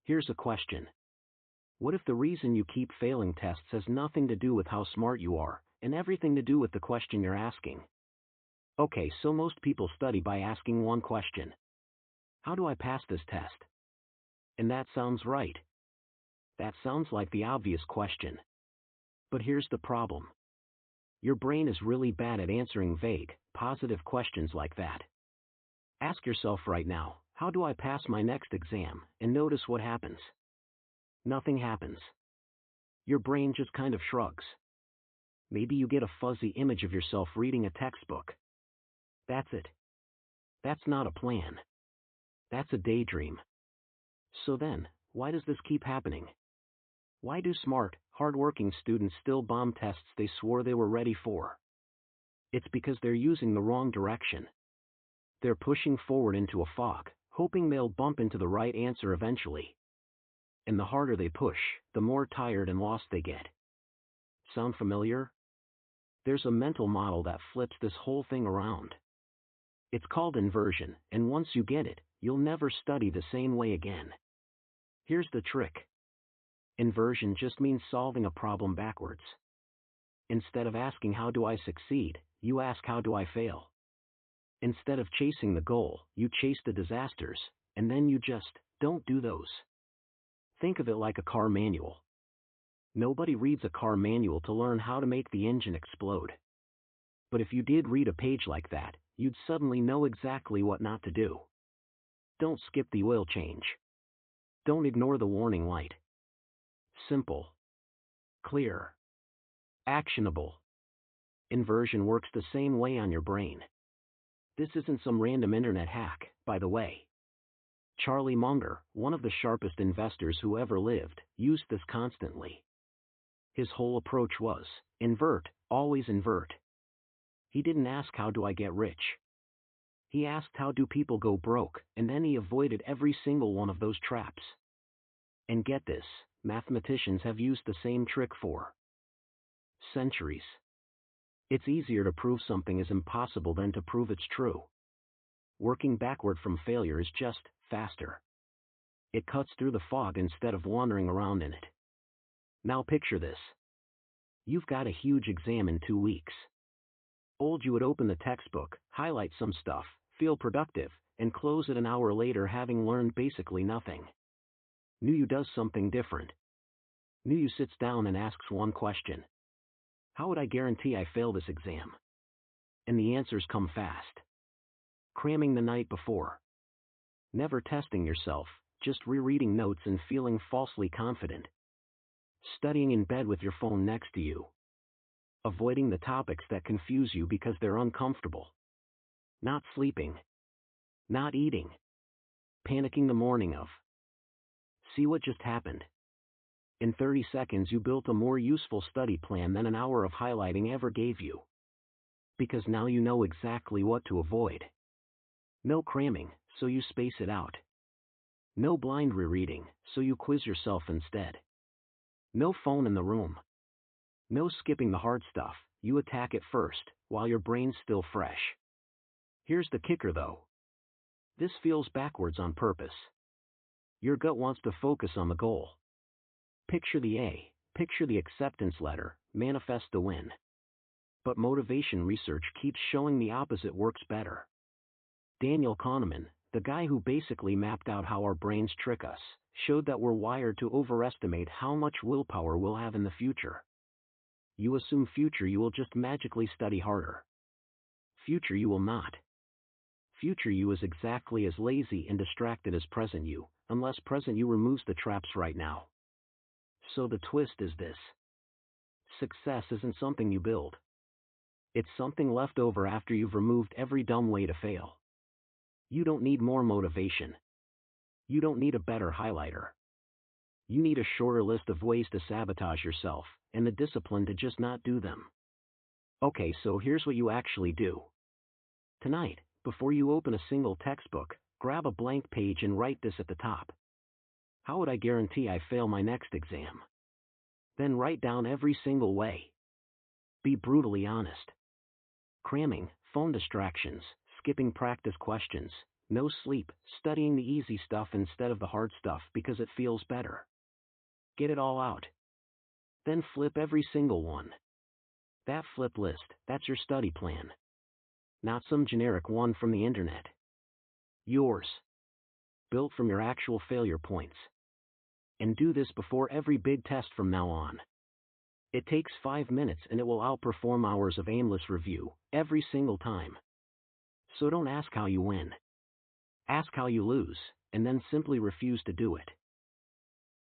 Here's a question. What if the reason you keep failing tests has nothing to do with how smart you are, and everything to do with the question you're asking? Okay, so most people study by asking one question. How do I pass this test? And that sounds right. That sounds like the obvious question. But here's the problem. Your brain is really bad at answering vague, positive questions like that. Ask yourself right now, how do I pass my next exam, and notice what happens. Nothing happens. Your brain just kind of shrugs. Maybe you get a fuzzy image of yourself reading a textbook. That's it. That's not a plan. That's a daydream. So then, why does this keep happening? Why do smart, hard-working students still bomb tests they swore they were ready for? It's because they're using the wrong direction. They're pushing forward into a fog, hoping they'll bump into the right answer eventually. And the harder they push, the more tired and lost they get. Sound familiar? There's a mental model that flips this whole thing around. It's called inversion, and once you get it, you'll never study the same way again. Here's the trick. Inversion just means solving a problem backwards. Instead of asking how do I succeed, you ask how do I fail. Instead of chasing the goal, you chase the disasters, and then you just don't do those. Think of it like a car manual. Nobody reads a car manual to learn how to make the engine explode. But if you did read a page like that, you'd suddenly know exactly what not to do. Don't skip the oil change. Don't ignore the warning light. Simple. Clear. Actionable. Inversion works the same way on your brain. This isn't some random internet hack, by the way. Charlie Munger, one of the sharpest investors who ever lived, used this constantly. His whole approach was, invert, always invert. He didn't ask how do I get rich. He asked how do people go broke, and then he avoided every single one of those traps. And get this, mathematicians have used the same trick for centuries. It's easier to prove something is impossible than to prove it's true. Working backward from failure is just faster. It cuts through the fog instead of wandering around in it. Now picture this. You've got a huge exam in 2 weeks. You would open the textbook, highlight some stuff, feel productive, and close it an hour later having learned basically nothing. New you does something different. New you sits down and asks one question. How would I guarantee I fail this exam? And the answers come fast. Cramming the night before. Never testing yourself, just rereading notes and feeling falsely confident. Studying in bed with your phone next to you. Avoiding the topics that confuse you because they're uncomfortable. Not sleeping. Not eating. Panicking the morning of. See what just happened? In 30 seconds you built a more useful study plan than an hour of highlighting ever gave you. Because now you know exactly what to avoid. No cramming, so you space it out. No blind rereading, so you quiz yourself instead. No phone in the room. No skipping the hard stuff, you attack it first, while your brain's still fresh. Here's the kicker though. This feels backwards on purpose. Your gut wants to focus on the goal. Picture the A, picture the acceptance letter, manifest the win. But motivation research keeps showing the opposite works better. Daniel Kahneman, the guy who basically mapped out how our brains trick us, showed that we're wired to overestimate how much willpower we'll have in the future. You assume future you will just magically study harder. Future you will not. Future you is exactly as lazy and distracted as present you, unless present you removes the traps right now. So the twist is this. Success isn't something you build. It's something left over after you've removed every dumb way to fail. You don't need more motivation. You don't need a better highlighter. You need a shorter list of ways to sabotage yourself, and the discipline to just not do them. Okay, so here's what you actually do. Tonight, before you open a single textbook, grab a blank page and write this at the top. How would I guarantee I fail my next exam? Then write down every single way. Be brutally honest. Cramming, phone distractions, skipping practice questions, No sleep, studying the easy stuff instead of the hard stuff because it feels better. Get it all out. Then flip every single one. That flip list, that's your study plan. Not some generic one from the internet. Yours. Built from your actual failure points. And do this before every big test from now on. It takes 5 minutes and it will outperform hours of aimless review, every single time. So don't ask how you win. Ask how you lose, and then simply refuse to do it.